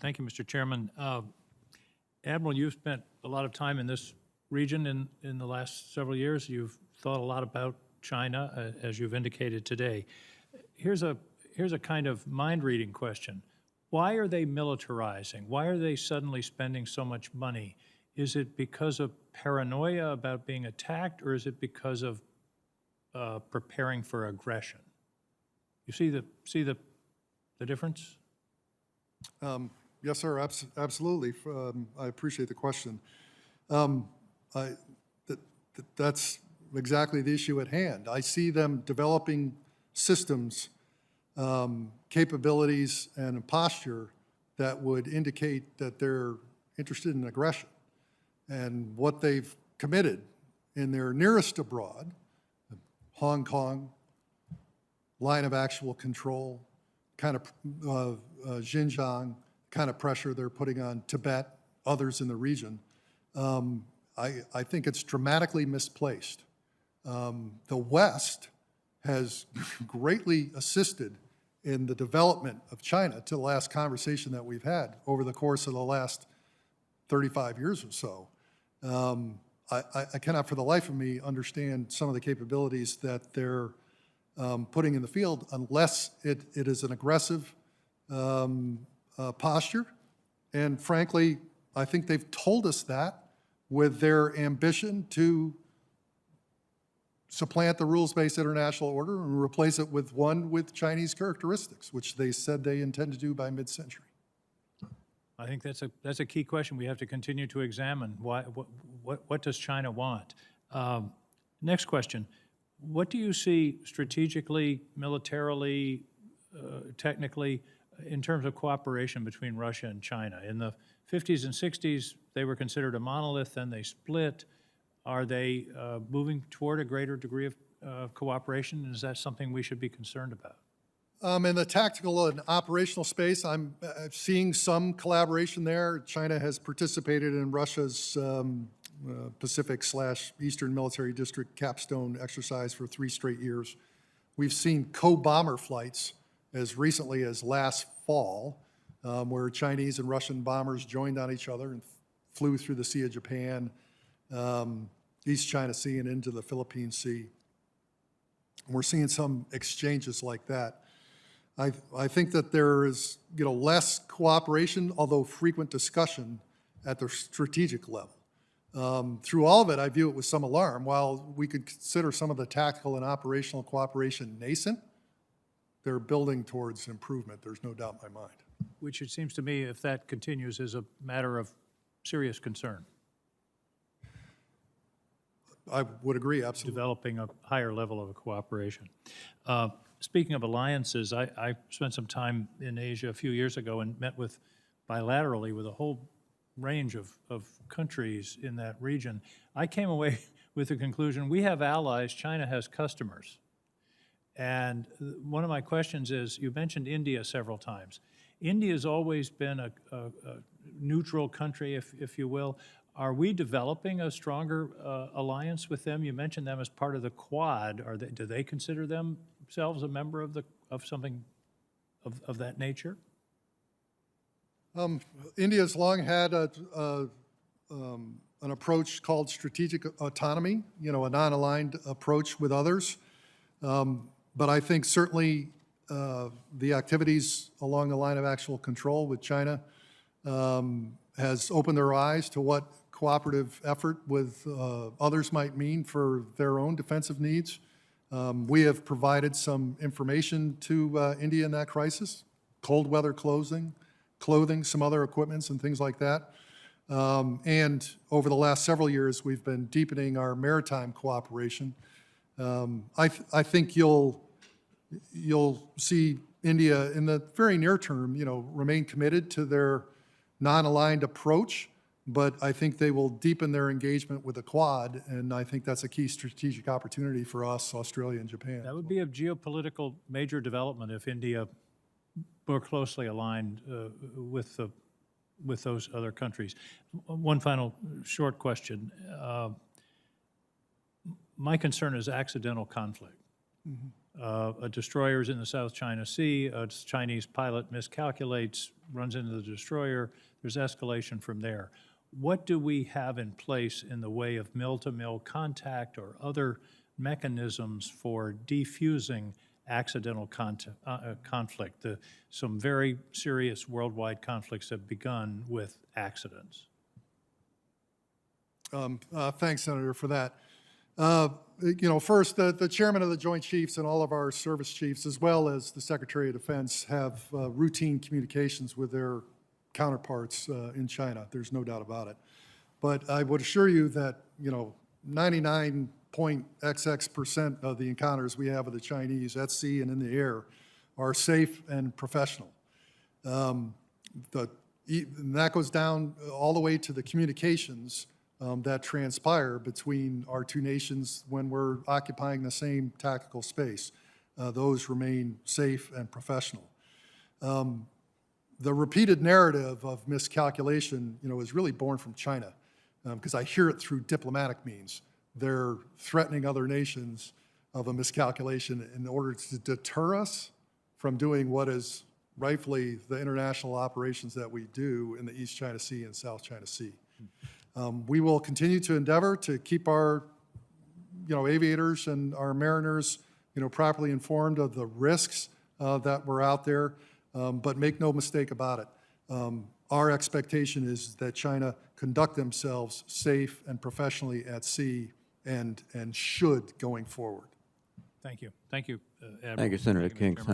Thank you, Mr. Chairman. Admiral, you've spent a lot of time in this region in the last several years. You've thought a lot about China, as you've indicated today. Here's a kind of mind-reading question. Why are they militarizing? Why are they suddenly spending so much money? Is it because of paranoia about being attacked, or is it because of preparing for aggression? You see the difference? Yes, sir, absolutely. I appreciate the question. That's exactly the issue at hand. I see them developing systems, capabilities, and a posture that would indicate that they're interested in aggression. And what they've committed in their nearest abroad, Hong Kong, line of actual control, kind of Xinjiang, kind of pressure they're putting on Tibet, others in the region, I think it's dramatically misplaced. The West has greatly assisted in the development of China to the last conversation that we've had over the course of the last 35 years or so. I cannot for the life of me understand some of the capabilities that they're putting in the field unless it is an aggressive posture. And frankly, I think they've told us that with their ambition to supplant the rules-based international order and replace it with one with Chinese characteristics, which they said they intend to do by mid-century. I think that's a key question we have to continue to examine. What does China want? Next question. What do you see strategically, militarily, technically, in terms of cooperation between Russia and China? In the 50s and 60s, they were considered a monolith, then they split. Are they moving toward a greater degree of cooperation? And is that something we should be concerned about? In the tactical and operational space, I'm seeing some collaboration there. China has participated in Russia's Pacific/Eastern Military District capstone exercise for 3 straight years. We've seen co-bomber flights as recently as last fall, where Chinese and Russian bombers joined on each other and flew through the Sea of Japan, East China Sea, and into the Philippine Sea. And we're seeing some exchanges like that. I think that there is, less cooperation, although frequent discussion at the strategic level. Through all of it, I view it with some alarm. While we could consider some of the tactical and operational cooperation nascent, they're building towards improvement. There's no doubt in my mind. Which it seems to me, if that continues, is a matter of serious concern. I would agree, absolutely. Developing a higher level of cooperation. Speaking of alliances, I spent some time in Asia a few years ago and met bilaterally with a whole range of countries in that region. I came away with the conclusion, we have allies, China has customers. And one of my questions is, you mentioned India several times. India's always been a neutral country, if you will. Are we developing a stronger alliance with them? You mentioned them as part of the Quad. Do they consider themselves a member of something of that nature? India's long had an approach called strategic autonomy, a non-aligned approach with others. But I think certainly the activities along the line of actual control with China has opened their eyes to what cooperative effort with others might mean for their own defensive needs. We have provided some information to India in that crisis, cold weather clothing, some other equipments and things like that. And over the last several years, we've been deepening our maritime cooperation. I think you'll see India in the very near term, remain committed to their non-aligned approach, but I think they will deepen their engagement with the Quad, and I think that's a key strategic opportunity for us, Australia and Japan. That would be a geopolitical major development if India more closely aligned with those other countries. One final short question. My concern is accidental conflict. A destroyer's in the South China Sea, a Chinese pilot miscalculates, runs into the destroyer, there's escalation from there. What do we have in place in the way of mill-to-mill contact or other mechanisms for defusing accidental conflict? Some very serious worldwide conflicts have begun with accidents. Thanks, Senator, for that. First, the chairman of the Joint Chiefs and all of our service chiefs, as well as the Secretary of Defense, have routine communications with their counterparts in China. There's no doubt about it. But I would assure you that, 99.xx% of the encounters we have with the Chinese at sea and in the air are safe and professional. And that goes down all the way to the communications that transpire between our two nations when we're occupying the same tactical space. Those remain safe and professional. The repeated narrative of miscalculation, is really born from China, because I hear it through diplomatic means. They're threatening other nations of a miscalculation in order to deter us from doing what is rightfully the international operations that we do in the East China Sea and South China Sea. We will continue to endeavor to keep our, aviators and our mariners, properly informed of the risks that were out there, but make no mistake about it. Our expectation is that China conduct themselves safe and professionally at sea and should going forward. Thank you. Thank you, Admiral. Thank you, Senator Chairman. King.